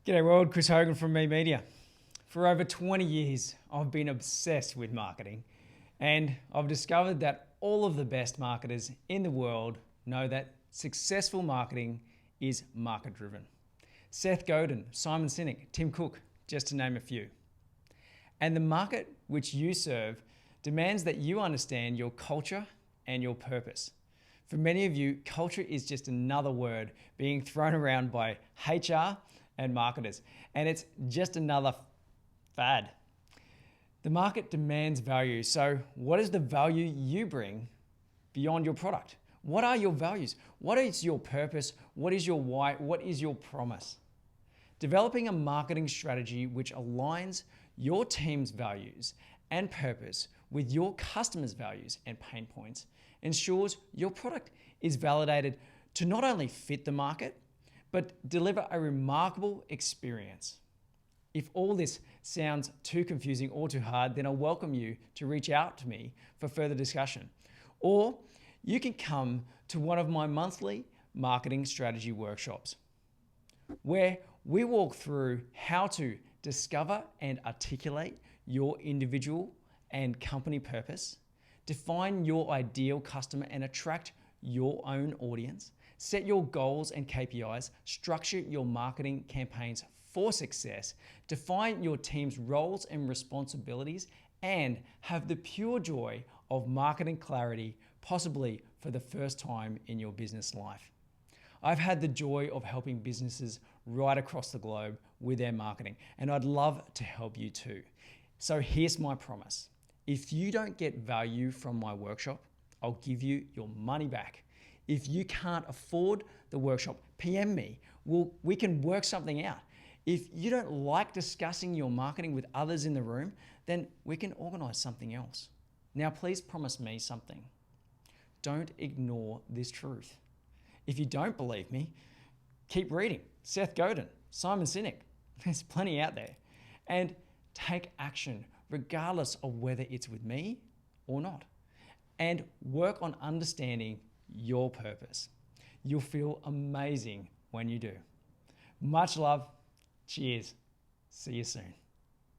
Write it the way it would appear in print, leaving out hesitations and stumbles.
G'day world, Chris Hogan from Me Media. For over 20 years, I've been obsessed with marketing, and I've discovered that all of the best marketers in the world know that successful marketing is market-driven. Seth Godin, Simon Sinek, Tim Cook, just to name a few. And the market which you serve demands that you understand your culture and your purpose. For many of you, culture is just another word being thrown around by HR and marketers, and it's just another fad. The market demands value, so what is the value you bring beyond your product? What are your values? What is your purpose? What is your why? What is your promise? Developing a marketing strategy which aligns your team's values and purpose with your customers' values and pain points ensures your product is validated to not only fit the market, but deliver a remarkable experience. If all this sounds too confusing or too hard, then I'll welcome you to reach out to me for further discussion. Or you can come to one of my monthly marketing strategy workshops, where we walk through how to discover and articulate your individual and company purpose, define your ideal customer and attract your own audience, set your goals and KPIs, structure your marketing campaigns for success, define your team's roles and responsibilities, and have the pure joy of marketing clarity, possibly for the first time in your business life. I've had the joy of helping businesses right across the globe with their marketing, and I'd love to help you too. So here's my promise. If you don't get value from my workshop, I'll give you your money back. If you can't afford the workshop, PM me. We can work something out. If you don't like discussing your marketing with others in the room, then we can organize something else. Now, please promise me something. Don't ignore this truth. If you don't believe me, keep reading. Seth Godin, Simon Sinek, there's plenty out there. And take action, regardless of whether it's with me or not. And work on understanding your purpose. You'll feel amazing when you do. Much love. Cheers. See you soon.